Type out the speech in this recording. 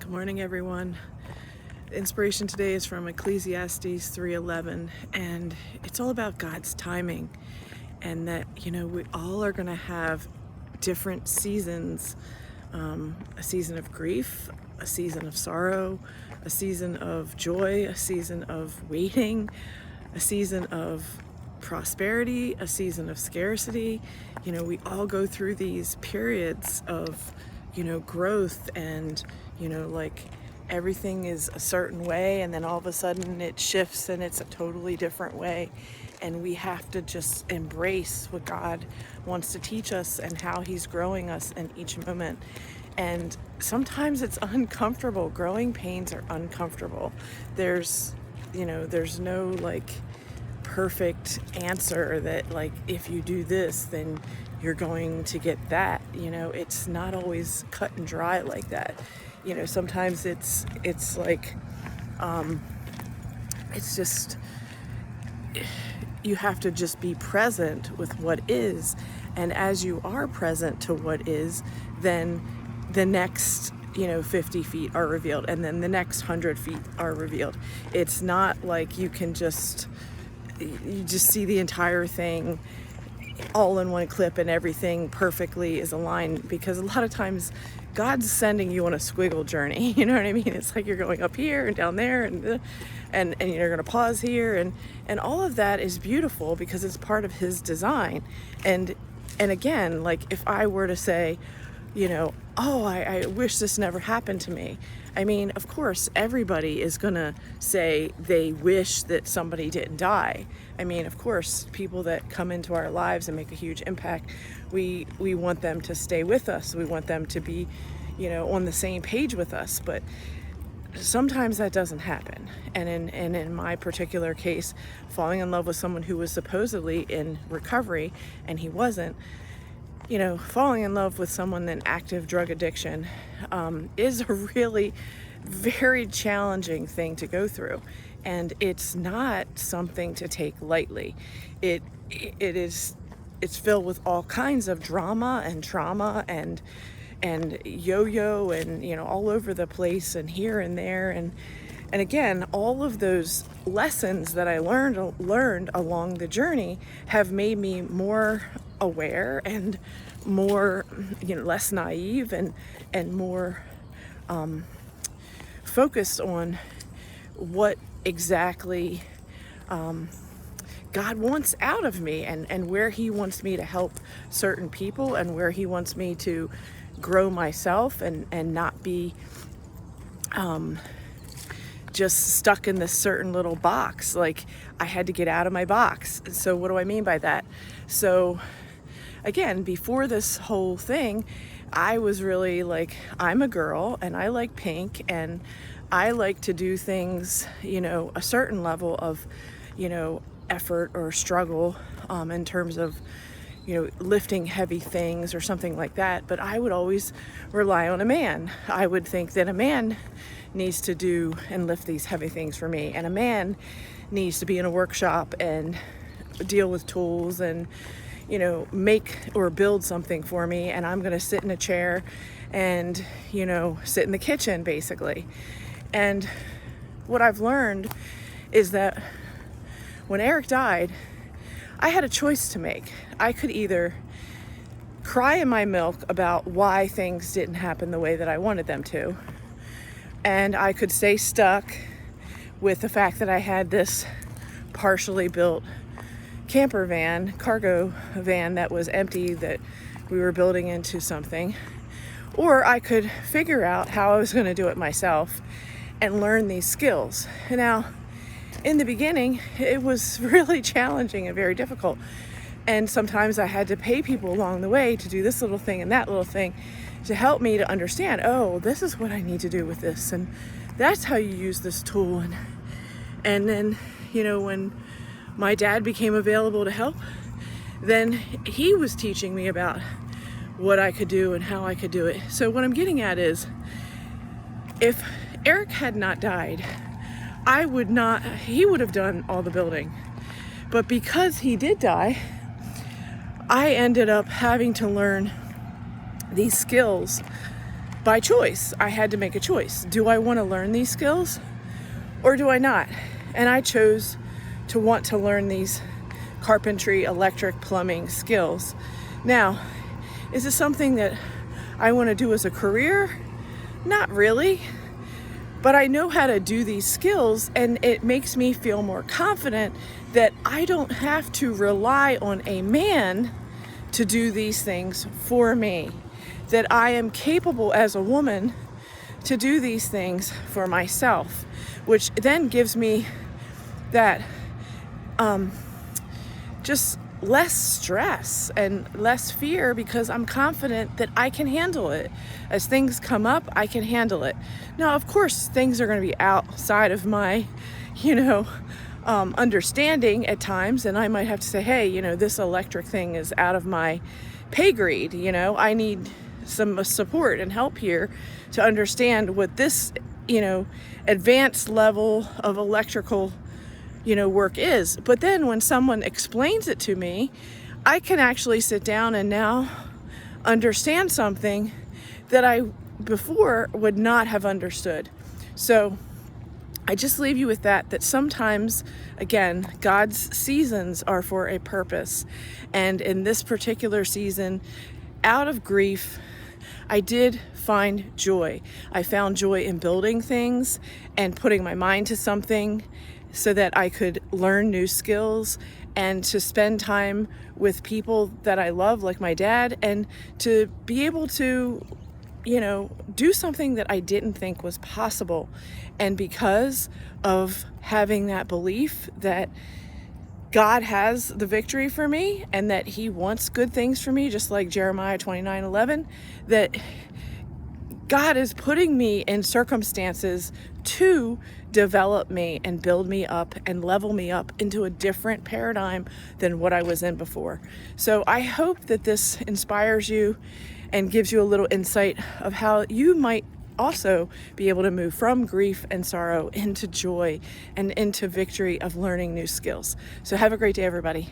Good morning, everyone. Inspiration today is from Eccelisastes 3:11, and it's all about God's timing, and that we all are going to have different seasons, a season of grief, a season of sorrow, a season of joy, a season of waiting, a season of prosperity, a season of scarcity. We all go through these periods of growth, and like everything is a certain way, and then all of a sudden it shifts and it's a totally different way, and we have to just embrace what God wants to teach us and how He's growing us in each moment. And sometimes it's uncomfortable. Growing pains are uncomfortable. There's no like perfect answer that like if you do this then you're going to get that. It's not always cut and dry like that. Sometimes it's like it's just, you have to just be present with what is, and as you are present to what is, then the next 50 feet are revealed, and then the next 100 feet are revealed. It's not like you just see the entire thing all in one clip and everything perfectly is aligned, because a lot of times God's sending you on a squiggle journey. You know what I mean? It's like you're going up here and down there, and you're going to pause here, and all of that is beautiful because it's part of His design. And again, like if I were to say, I wish this never happened to me. I mean, of course, everybody is going to say they wish that somebody didn't die. I mean, of course, people that come into our lives and make a huge impact, we want them to stay with us. We want them to be, on the same page with us. But sometimes that doesn't happen. And in my particular case, falling in love with someone who was supposedly in recovery and he wasn't, falling in love with someone in active drug addiction is a really very challenging thing to go through, and it's not something to take lightly. It's filled with all kinds of drama and trauma and yo-yo and all over the place and here and there, and again, all of those lessons that I learned along the journey have made me more aware and more less naive and more focused on what exactly God wants out of me, and where He wants me to help certain people, and where He wants me to grow myself and not be just stuck in this certain little box. Like I had to get out of my box. So what do I mean by that? So again, before this whole thing, I was really like, I'm a girl and I like pink and I like to do things, a certain level of, effort or struggle in terms of, lifting heavy things or something like that. But I would always rely on a man. I would think that a man needs to do and lift these heavy things for me, and a man needs to be in a workshop and deal with tools and make or build something for me, and I'm gonna sit in a chair and sit in the kitchen basically. And what I've learned is that when Eric died, I had a choice to make. I could either cry in my milk about why things didn't happen the way that I wanted them to, and I could stay stuck with the fact that I had this partially built camper van, cargo van that was empty, that we were building into something, or I could figure out how I was going to do it myself and learn these skills. And now, in the beginning, it was really challenging and very difficult, and sometimes I had to pay people along the way to do this little thing and that little thing to help me to understand, oh, this is what I need to do with this, and that's how you use this tool. And then when my dad became available to help, then he was teaching me about what I could do and how I could do it. So what I'm getting at is, if Eric had not died, he would have done all the building. But because he did die, I ended up having to learn these skills by choice. I had to make a choice. Do I want to learn these skills or do I not? And I chose to want to learn these carpentry, electric, plumbing skills. Now, is it something that I want to do as a career? Not really. But I know how to do these skills, and it makes me feel more confident that I don't have to rely on a man to do these things for me. That I am capable as a woman to do these things for myself, which then gives me that just less stress and less fear, because I'm confident that I can handle it. As things come up, I can handle it. Now, of course, things are going to be outside of my, understanding at times, and I might have to say, hey, this electric thing is out of my pay grade. I need some support and help here to understand what this, advanced level of electrical work is. But then when someone explains it to me, I can actually sit down and now understand something that I before would not have understood. So I just leave you with that sometimes, again, God's seasons are for a purpose. And in this particular season, out of grief, I did find joy. I found joy in building things and putting my mind to something so that I could learn new skills and to spend time with people that I love, like my dad, and to be able to, do something that I didn't think was possible. And because of having that belief that God has the victory for me and that He wants good things for me, just like Jeremiah 29:11, that God is putting me in circumstances to develop me and build me up and level me up into a different paradigm than what I was in before. So I hope that this inspires you and gives you a little insight of how you might also be able to move from grief and sorrow into joy and into victory of learning new skills. So have a great day, everybody.